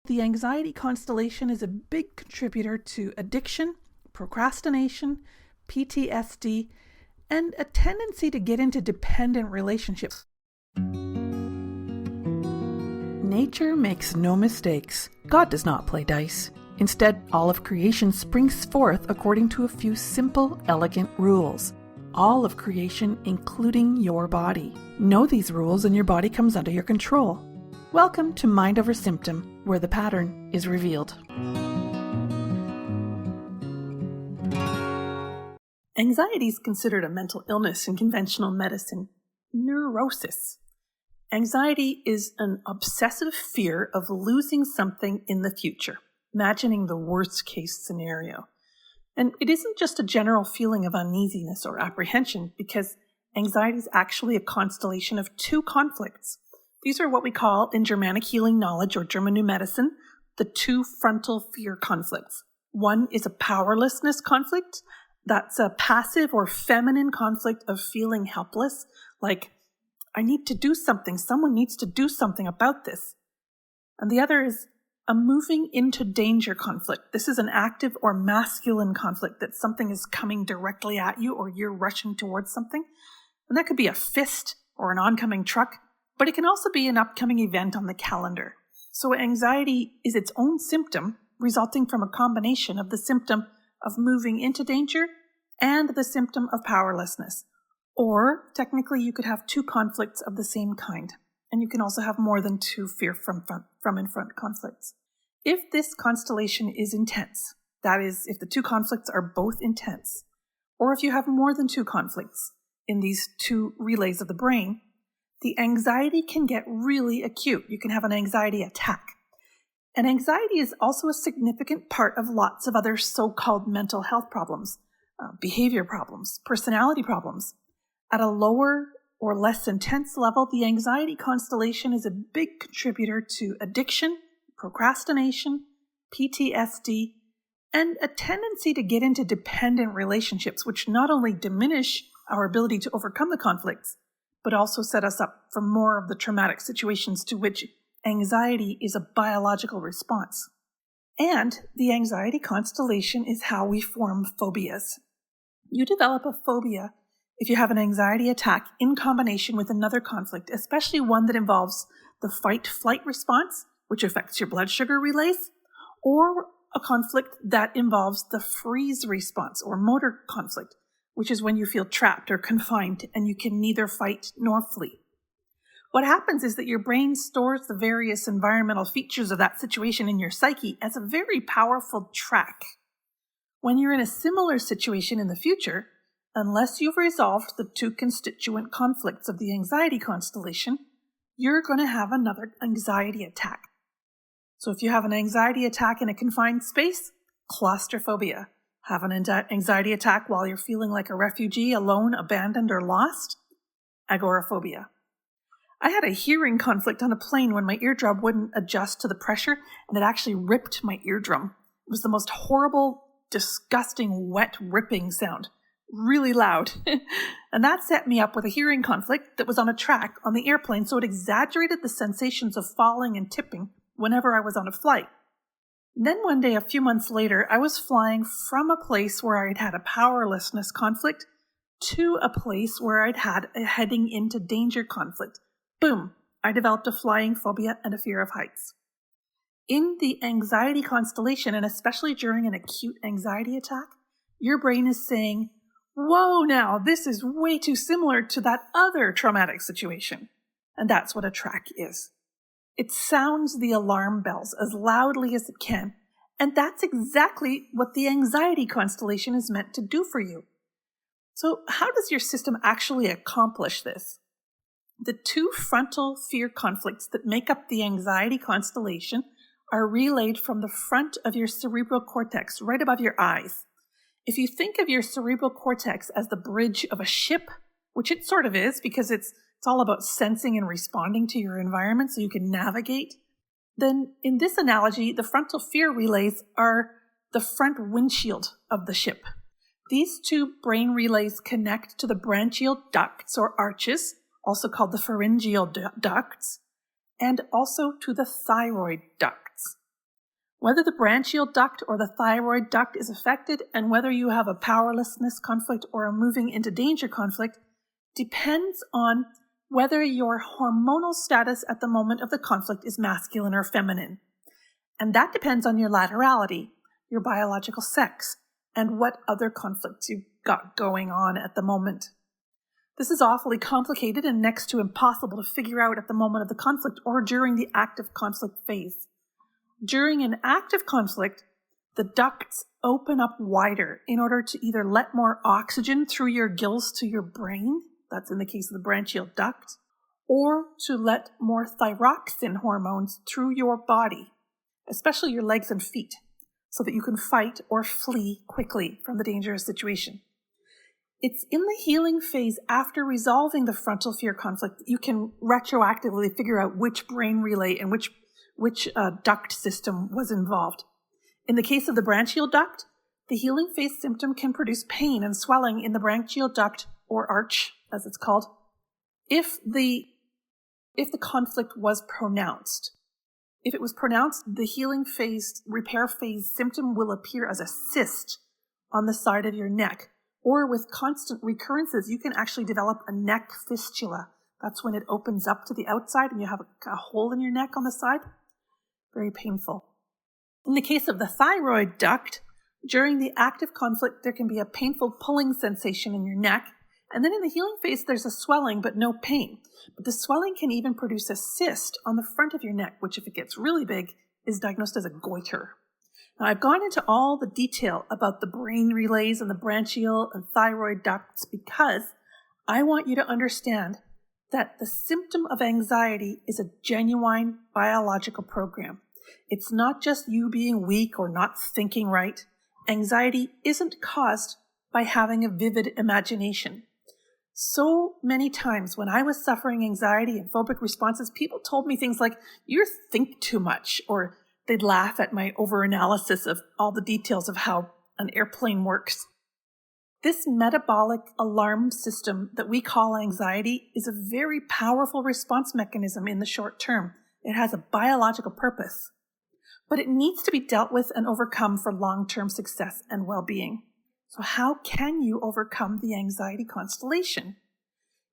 The anxiety constellation is a big contributor to addiction, procrastination, PTSD, and a tendency to get into dependent relationships. Nature makes no mistakes. God does not play dice. Instead, all of creation springs forth according to a few simple, elegant rules. All of creation, including your body. Know these rules and your body comes under your control. Welcome to Mind Over Symptom, where the pattern is revealed. Anxiety is considered a mental illness in conventional medicine. Neurosis. Anxiety is an obsessive fear of losing something in the future, imagining the worst case scenario. And it isn't just a general feeling of uneasiness or apprehension, because anxiety is actually a constellation of two conflicts. These are what we call, in Germanic Healing Knowledge or German New Medicine, the two frontal fear conflicts. One is a powerlessness conflict. That's a passive or feminine conflict of feeling helpless, like, I need to do something, someone needs to do something about this. And the other is a moving into danger conflict. This is an active or masculine conflict, that something is coming directly at you or you're rushing towards something. And that could be a fist or an oncoming truck, but it can also be an upcoming event on the calendar. So anxiety is its own symptom, resulting from a combination of the symptom of moving into danger and the symptom of powerlessness. Or technically you could have two conflicts of the same kind. And you can also have more than two fear from in front conflicts. If this constellation is intense, that is, if the two conflicts are both intense, or if you have more than two conflicts in these two relays of the brain, the anxiety can get really acute. You can have an anxiety attack. And anxiety is also a significant part of lots of other so-called mental health problems, behavior problems, personality problems. At a lower or less intense level, the anxiety constellation is a big contributor to addiction, procrastination, PTSD, and a tendency to get into dependent relationships, which not only diminish our ability to overcome the conflicts, but also set us up for more of the traumatic situations to which anxiety is a biological response. And the anxiety constellation is how we form phobias. You develop a phobia if you have an anxiety attack in combination with another conflict, especially one that involves the fight-flight response, which affects your blood sugar relays, or a conflict that involves the freeze response or motor conflict, which is when you feel trapped or confined and you can neither fight nor flee. What happens is that your brain stores the various environmental features of that situation in your psyche as a very powerful track. When you're in a similar situation in the future, unless you've resolved the two constituent conflicts of the anxiety constellation, you're going to have another anxiety attack. So if you have an anxiety attack in a confined space, claustrophobia. Have an anxiety attack while you're feeling like a refugee, alone, abandoned, or lost, agoraphobia. I had a hearing conflict on a plane when my eardrum wouldn't adjust to the pressure, and it actually ripped my eardrum. It was the most horrible, disgusting, wet, ripping sound. Really loud. And that set me up with a hearing conflict that was on a track on the airplane, so it exaggerated the sensations of falling and tipping whenever I was on a flight. Then one day, a few months later, I was flying from a place where I'd had a powerlessness conflict to a place where I'd had a heading into danger conflict. Boom! I developed a flying phobia and a fear of heights. In the anxiety constellation, and especially during an acute anxiety attack, your brain is saying, whoa, now, this is way too similar to that other traumatic situation. And that's what a track is. It sounds the alarm bells as loudly as it can, and that's exactly what the anxiety constellation is meant to do for you. So how does your system actually accomplish this? The two frontal fear conflicts that make up the anxiety constellation are relayed from the front of your cerebral cortex, right above your eyes. If you think of your cerebral cortex as the bridge of a ship, which it sort of is because it's all about sensing and responding to your environment so you can navigate, then in this analogy, the frontal fear relays are the front windshield of the ship. These two brain relays connect to the branchial ducts or arches, also called the pharyngeal ducts, and also to the thyroid ducts. Whether the branchial duct or the thyroid duct is affected and whether you have a powerlessness conflict or a moving into danger conflict depends on whether your hormonal status at the moment of the conflict is masculine or feminine. And that depends on your laterality, your biological sex, and what other conflicts you've got going on at the moment. This is awfully complicated and next to impossible to figure out at the moment of the conflict or during the active conflict phase. During an active conflict, the ducts open up wider in order to either let more oxygen through your gills to your brain, that's in the case of the branchial duct, or to let more thyroxine hormones through your body, especially your legs and feet, so that you can fight or flee quickly from the dangerous situation. It's in the healing phase after resolving the frontal fear conflict that you can retroactively figure out which brain relay and which duct system was involved. In the case of the branchial duct, the healing phase symptom can produce pain and swelling in the branchial duct, or arch, as it's called, if the conflict was pronounced. If it was pronounced, the healing phase, repair phase symptom will appear as a cyst on the side of your neck. Or with constant recurrences, you can actually develop a neck fistula. That's when it opens up to the outside and you have a hole in your neck on the side. Very painful. In the case of the thyroid duct, during the active conflict, there can be a painful pulling sensation in your neck. And then in the healing phase, there's a swelling but no pain. But the swelling can even produce a cyst on the front of your neck, which if it gets really big, is diagnosed as a goiter. Now, I've gone into all the detail about the brain relays and the branchial and thyroid ducts because I want you to understand that the symptom of anxiety is a genuine biological program. It's not just you being weak or not thinking right. Anxiety isn't caused by having a vivid imagination. So many times when I was suffering anxiety and phobic responses, people told me things like, "You think too much," or they'd laugh at my overanalysis of all the details of how an airplane works. This metabolic alarm system that we call anxiety is a very powerful response mechanism in the short term. It has a biological purpose, but it needs to be dealt with and overcome for long-term success and well-being. So how can you overcome the anxiety constellation?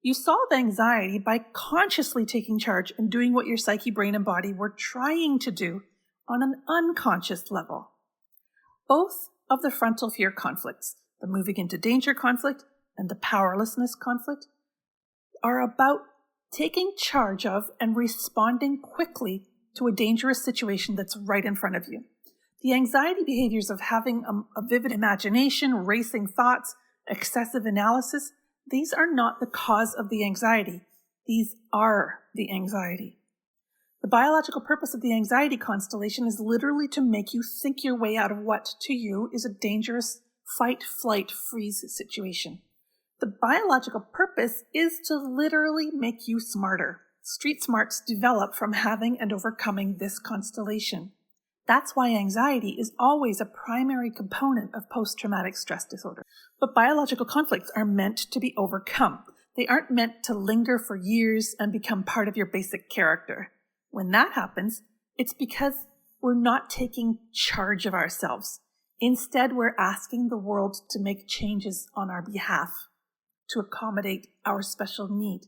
You solve anxiety by consciously taking charge and doing what your psyche, brain, and body were trying to do on an unconscious level. Both of the frontal fear conflicts, the moving into danger conflict and the powerlessness conflict, are about taking charge of and responding quickly to a dangerous situation that's right in front of you. The anxiety behaviors of having a vivid imagination, racing thoughts, excessive analysis, these are not the cause of the anxiety. These are the anxiety. The biological purpose of the anxiety constellation is literally to make you think your way out of what, to you, is a dangerous fight, flight, freeze situation. The biological purpose is to literally make you smarter. Street smarts develop from having and overcoming this constellation. That's why anxiety is always a primary component of post-traumatic stress disorder. But biological conflicts are meant to be overcome. They aren't meant to linger for years and become part of your basic character. When that happens, it's because we're not taking charge of ourselves. Instead, we're asking the world to make changes on our behalf to accommodate our special need.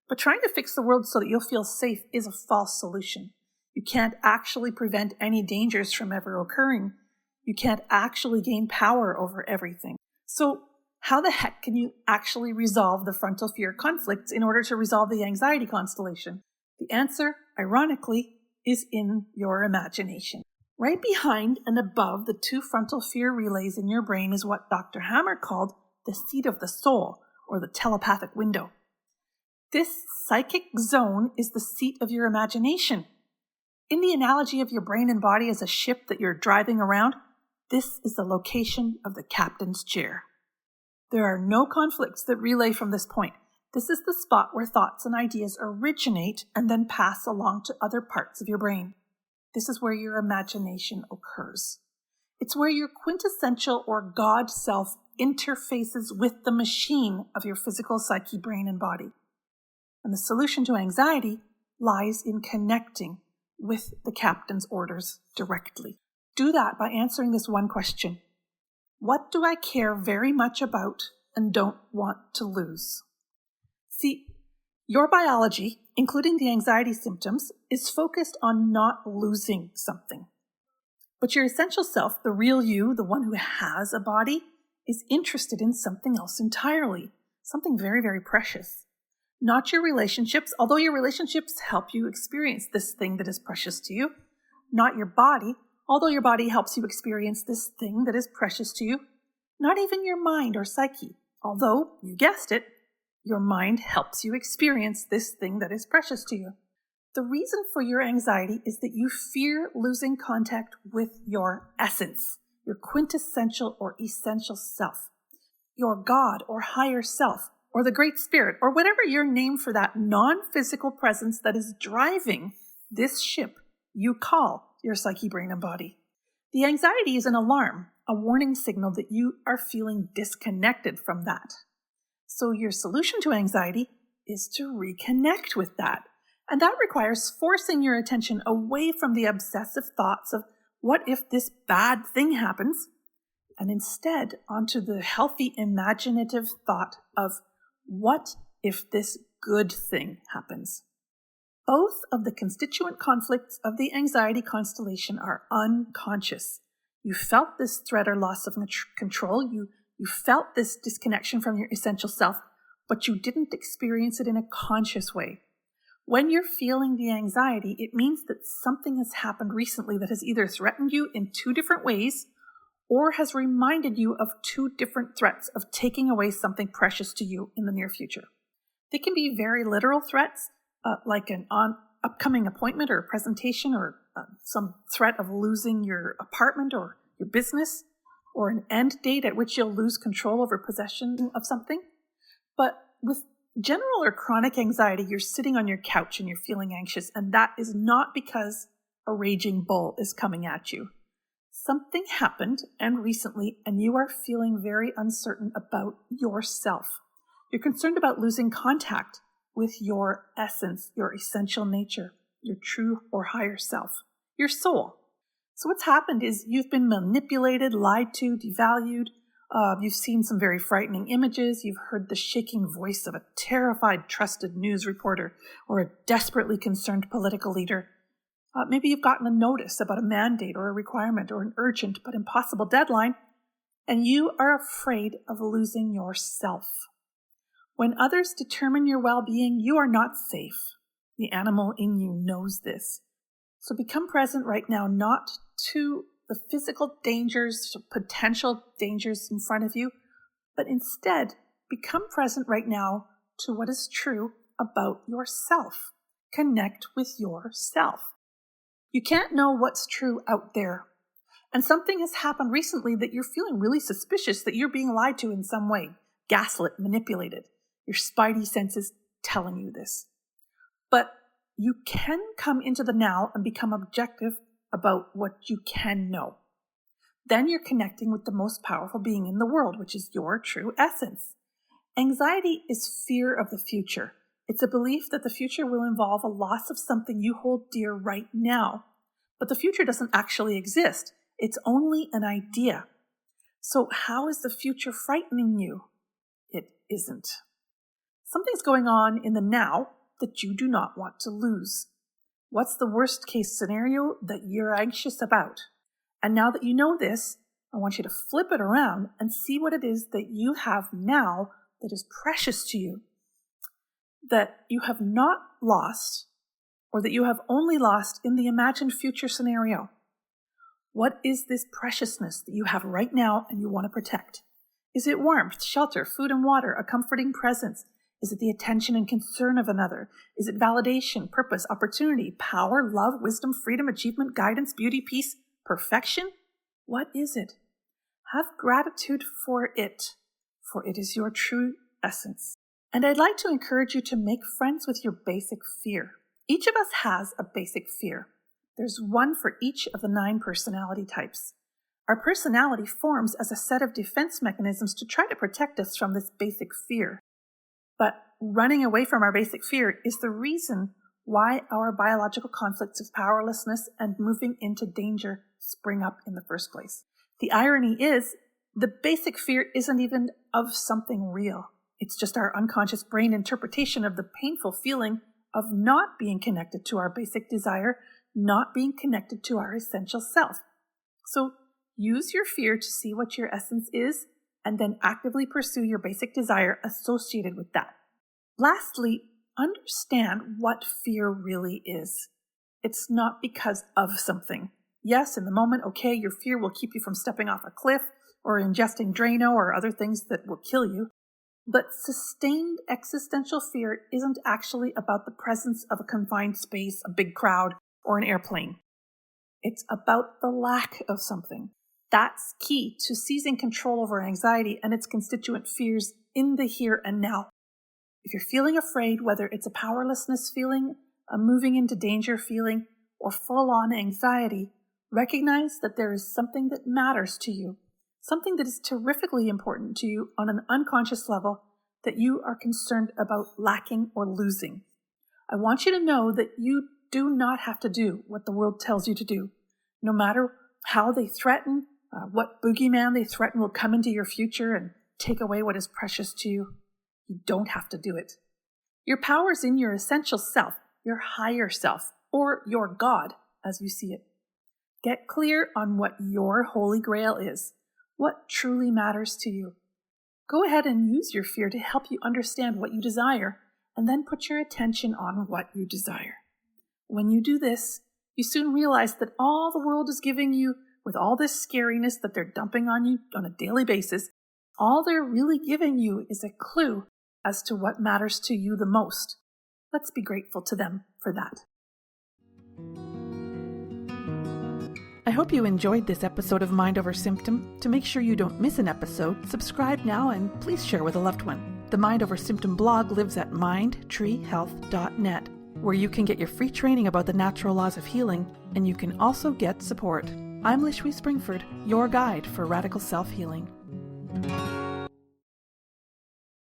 But trying to fix the world so that you'll feel safe is a false solution. You can't actually prevent any dangers from ever occurring. You can't actually gain power over everything. So how the heck can you actually resolve the frontal fear conflicts in order to resolve the anxiety constellation? The answer, ironically, is in your imagination. Right behind and above the two frontal fear relays in your brain is what Dr. Hammer called the seat of the soul, or the telepathic window. This psychic zone is the seat of your imagination. In the analogy of your brain and body as a ship that you're driving around, this is the location of the captain's chair. There are no conflicts that relay from this point. This is the spot where thoughts and ideas originate and then pass along to other parts of your brain. This is where your imagination occurs. It's where your quintessential or God self interfaces with the machine of your physical psyche, brain, and body. And the solution to anxiety lies in connecting with the captain's orders directly. Do that by answering this one question. What do I care very much about and don't want to lose? See, your biology, including the anxiety symptoms, is focused on not losing something. But your essential self, the real you, the one who has a body, is interested in something else entirely, something very, very precious. Not your relationships, although your relationships help you experience this thing that is precious to you. Not your body, although your body helps you experience this thing that is precious to you. Not even your mind or psyche, although, you guessed it, your mind helps you experience this thing that is precious to you. The reason for your anxiety is that you fear losing contact with your essence, your quintessential or essential self, your God or higher self, or the Great Spirit, or whatever your name for that non-physical presence that is driving this ship you call your psyche, brain, and body. The anxiety is an alarm, a warning signal that you are feeling disconnected from that. So your solution to anxiety is to reconnect with that. And that requires forcing your attention away from the obsessive thoughts of what if this bad thing happens, and instead onto the healthy imaginative thought of what if this good thing happens. Both of the constituent conflicts of the anxiety constellation are unconscious. You felt this threat or loss of control. You felt this disconnection from your essential self, but you didn't experience it in a conscious way. When you're feeling the anxiety, it means that something has happened recently that has either threatened you in two different ways or has reminded you of two different threats of taking away something precious to you in the near future. They can be very literal threats, like an upcoming appointment or a presentation, or some threat of losing your apartment or your business, or an end date at which you'll lose control over possession of something. But with general or chronic anxiety, you're sitting on your couch and you're feeling anxious, and that is not because a raging bull is coming at you. Something happened and recently, and you are feeling very uncertain about yourself. You're concerned about losing contact with your essence, your essential nature, your true or higher self, your soul. So what's happened is you've been manipulated, lied to, devalued. You've seen some very frightening images. You've heard the shaking voice of a terrified, trusted news reporter or a desperately concerned political leader. Maybe you've gotten a notice about a mandate or a requirement or an urgent but impossible deadline, and you are afraid of losing yourself. When others determine your well-being, you are not safe. The animal in you knows this. So become present right now, not to the physical dangers, potential dangers in front of you, but instead become present right now to what is true about yourself. Connect with yourself. You can't know what's true out there. And something has happened recently that you're feeling really suspicious that you're being lied to in some way, gaslit, manipulated. Your spidey senses telling you this. But you can come into the now and become objective about what you can know. Then you're connecting with the most powerful being in the world, which is your true essence. Anxiety is fear of the future. It's a belief that the future will involve a loss of something you hold dear right now. But the future doesn't actually exist. It's only an idea. So how is the future frightening you? It isn't. Something's going on in the now that you do not want to lose. What's the worst case scenario that you're anxious about? And now that you know this, I want you to flip it around and see what it is that you have now that is precious to you, that you have not lost, or that you have only lost in the imagined future scenario. What is this preciousness that you have right now and you want to protect? Is it warmth, shelter, food and water, a comforting presence? Is it the attention and concern of another? Is it validation, purpose, opportunity, power, love, wisdom, freedom, achievement, guidance, beauty, peace, perfection? What is it? Have gratitude for it is your true essence. And I'd like to encourage you to make friends with your basic fear. Each of us has a basic fear. There's one for each of the 9 personality types. Our personality forms as a set of defense mechanisms to try to protect us from this basic fear. But running away from our basic fear is the reason why our biological conflicts of powerlessness and moving into danger spring up in the first place. The irony is, the basic fear isn't even of something real. It's just our unconscious brain interpretation of the painful feeling of not being connected to our basic desire, not being connected to our essential self. So use your fear to see what your essence is, and then actively pursue your basic desire associated with that. Lastly, understand what fear really is. It's not because of something. Yes, in the moment, okay, your fear will keep you from stepping off a cliff or ingesting Drano or other things that will kill you. But sustained existential fear isn't actually about the presence of a confined space, a big crowd, or an airplane. It's about the lack of something. That's key to seizing control over anxiety and its constituent fears in the here and now. If you're feeling afraid, whether it's a powerlessness feeling, a moving into danger feeling, or full-on anxiety, recognize that there is something that matters to you, something that is terrifically important to you on an unconscious level that you are concerned about lacking or losing. I want you to know that you do not have to do what the world tells you to do. No matter how they threaten, what boogeyman they threaten will come into your future and take away what is precious to you, you don't have to do it. Your power is in your essential self, your higher self, or your God, as you see it. Get clear on what your holy grail is, what truly matters to you. Go ahead and use your fear to help you understand what you desire, and then put your attention on what you desire. When you do this, you soon realize that all the world is giving you, with all this scariness that they're dumping on you on a daily basis, all they're really giving you is a clue as to what matters to you the most. Let's be grateful to them for that. I hope you enjoyed this episode of Mind Over Symptom. To make sure you don't miss an episode, subscribe now and please share with a loved one. The Mind Over Symptom blog lives at mindtreehealth.net, where you can get your free training about the natural laws of healing, and you can also get support. I'm Lishwi Springford, your guide for radical self-healing.